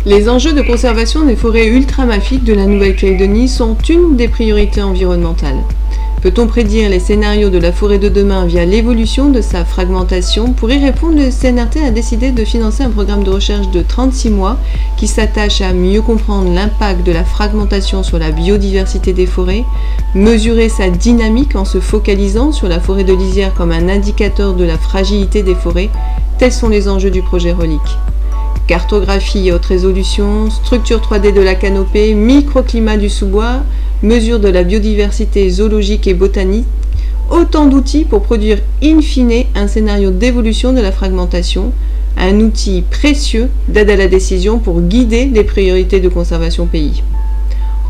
Les enjeux de conservation des forêts ultramafiques de la Nouvelle-Calédonie sont une des priorités environnementales. Peut-on prédire les scénarios de la forêt de demain via l'évolution de sa fragmentation? Pour y répondre, le CNRT a décidé de financer un programme de recherche de 36 mois qui s'attache à mieux comprendre l'impact de la fragmentation sur la biodiversité des forêts, mesurer sa dynamique en se focalisant sur la forêt de lisière comme un indicateur de la fragilité des forêts. Tels sont les enjeux du projet Reliq. Cartographie et haute résolution, structure 3D de la canopée, microclimat du sous-bois, mesure de la biodiversité zoologique et botanique, autant d'outils pour produire in fine un scénario d'évolution de la fragmentation, un outil précieux d'aide à la décision pour guider les priorités de conservation pays.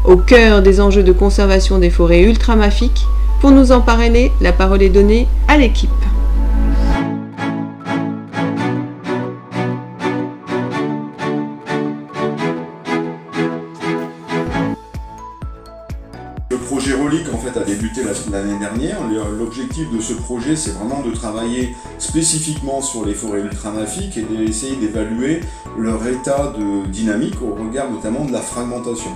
Au cœur des enjeux de conservation des forêts ultramafiques, pour nous en parler, la parole est donnée à l'équipe. Le projet Reliq en fait a débuté l'année dernière. L'objectif de ce projet, c'est vraiment de travailler spécifiquement sur les forêts ultramafiques et d'essayer d'évaluer leur état de dynamique au regard notamment de la fragmentation.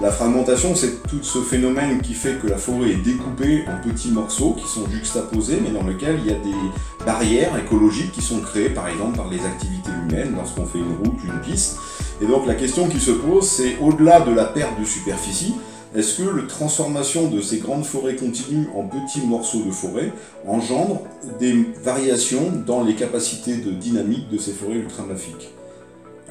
La fragmentation, c'est tout ce phénomène qui fait que la forêt est découpée en petits morceaux qui sont juxtaposés, mais dans lesquels il y a des barrières écologiques qui sont créées par exemple par les activités humaines lorsqu'on fait une route, une piste. Et donc la question qui se pose, c'est au-delà de la perte de superficie, est-ce que la transformation de ces grandes forêts continues en petits morceaux de forêt engendre des variations dans les capacités de dynamique de ces forêts ultramafiques?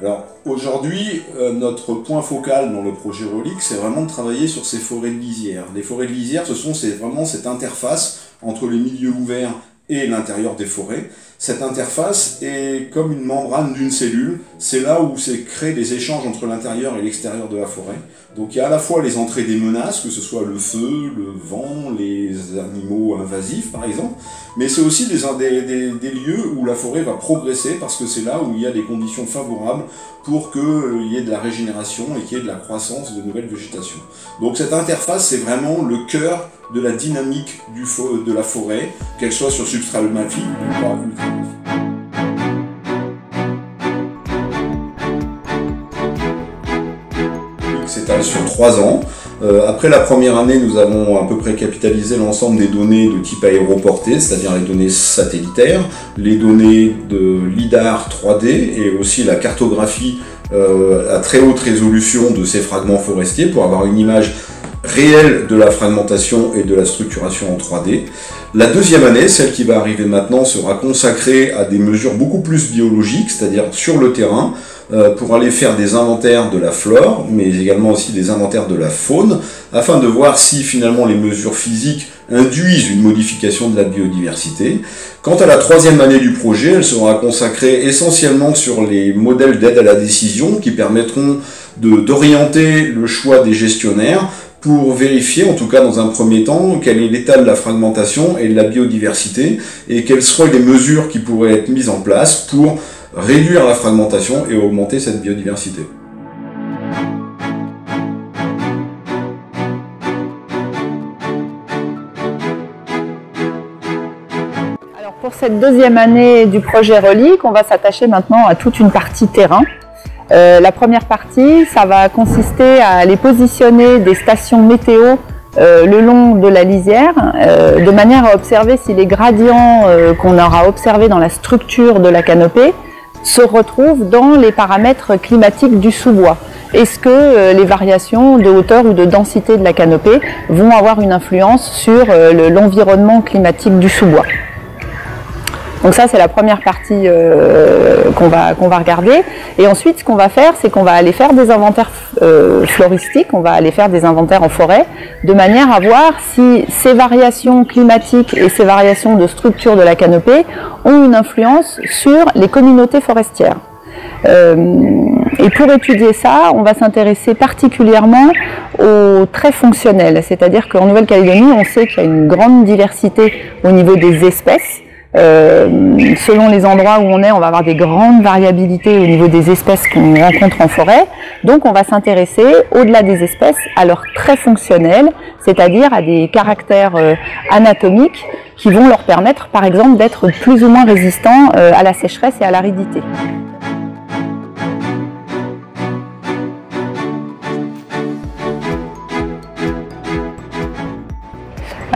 Alors aujourd'hui, notre point focal dans le projet Reliq, c'est vraiment de travailler sur ces forêts de lisière. Les forêts de lisière, c'est vraiment cette interface entre les milieux ouverts et l'intérieur des forêts. Cette interface est comme une membrane d'une cellule, c'est là où se créent des échanges entre l'intérieur et l'extérieur de la forêt. Donc il y a à la fois les entrées des menaces, que ce soit le feu, le vent, les animaux invasifs par exemple, mais c'est aussi des lieux où la forêt va progresser parce que c'est là où il y a des conditions favorables pour qu'il y ait de la régénération et qu'il y ait de la croissance de nouvelles végétations. Donc cette interface, c'est vraiment le cœur de la dynamique de la forêt, qu'elle soit sur substrat mafique ou pas ultramafique. S'étale sur 3 ans. Après la première année, nous avons à peu près capitalisé l'ensemble des données de type aéroporté, c'est-à-dire les données satellitaires, les données de LIDAR 3D et aussi la cartographie à très haute résolution de ces fragments forestiers pour avoir une image réelle de la fragmentation et de la structuration en 3D. La deuxième année, celle qui va arriver maintenant, sera consacrée à des mesures beaucoup plus biologiques, c'est-à-dire sur le terrain, pour aller faire des inventaires de la flore, mais également aussi des inventaires de la faune, afin de voir si finalement les mesures physiques induisent une modification de la biodiversité. Quant à la troisième année du projet, elle sera consacrée essentiellement sur les modèles d'aide à la décision qui permettront d'orienter le choix des gestionnaires pour vérifier, en tout cas dans un premier temps, quel est l'état de la fragmentation et de la biodiversité et quelles seraient les mesures qui pourraient être mises en place pour réduire la fragmentation et augmenter cette biodiversité. Alors pour cette deuxième année du projet Reliq, on va s'attacher maintenant à toute une partie terrain. La première partie, ça va consister à aller positionner des stations météo le long de la lisière, de manière à observer si les gradients qu'on aura observés dans la structure de la canopée se retrouvent dans les paramètres climatiques du sous-bois. Est-ce que les variations de hauteur ou de densité de la canopée vont avoir une influence sur l'environnement climatique du sous-bois? Donc ça, c'est la première partie qu'on va regarder. Et ensuite, ce qu'on va faire, c'est qu'on va aller faire des inventaires floristiques, on va aller faire des inventaires en forêt, de manière à voir si ces variations climatiques et ces variations de structure de la canopée ont une influence sur les communautés forestières. Et pour étudier ça, on va s'intéresser particulièrement aux traits fonctionnels, c'est-à-dire qu'en Nouvelle-Calédonie, on sait qu'il y a une grande diversité au niveau des espèces. Selon les endroits où on est, on va avoir des grandes variabilités au niveau des espèces qu'on rencontre en forêt. Donc on va s'intéresser, au-delà des espèces, à leurs traits fonctionnels, c'est-à-dire à des caractères anatomiques qui vont leur permettre, par exemple, d'être plus ou moins résistants à la sécheresse et à l'aridité.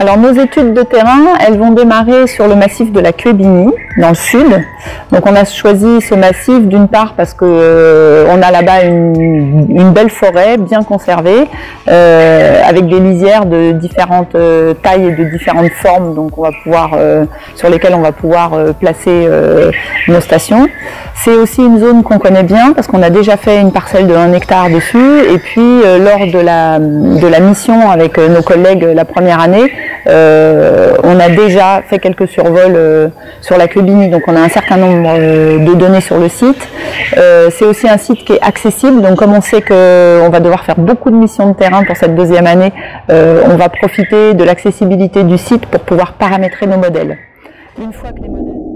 Alors nos études de terrain, elles vont démarrer sur le massif de la Cuébigny, dans le sud. Donc on a choisi ce massif d'une part parce que on a là-bas une belle forêt bien conservée, avec des lisières de différentes tailles et de différentes formes, donc on va pouvoir, sur lesquelles on va pouvoir placer nos stations. C'est aussi une zone qu'on connaît bien parce qu'on a déjà fait une parcelle de 1 hectare dessus, et puis lors de la mission avec nos collègues la première année, on a déjà fait quelques survols sur la Cuébigny, donc on a un certain nombre de données sur le site. C'est aussi un site qui est accessible, donc comme on sait qu'on va devoir faire beaucoup de missions de terrain pour cette deuxième année, on va profiter de l'accessibilité du site pour pouvoir paramétrer nos modèles. Une fois que les modèles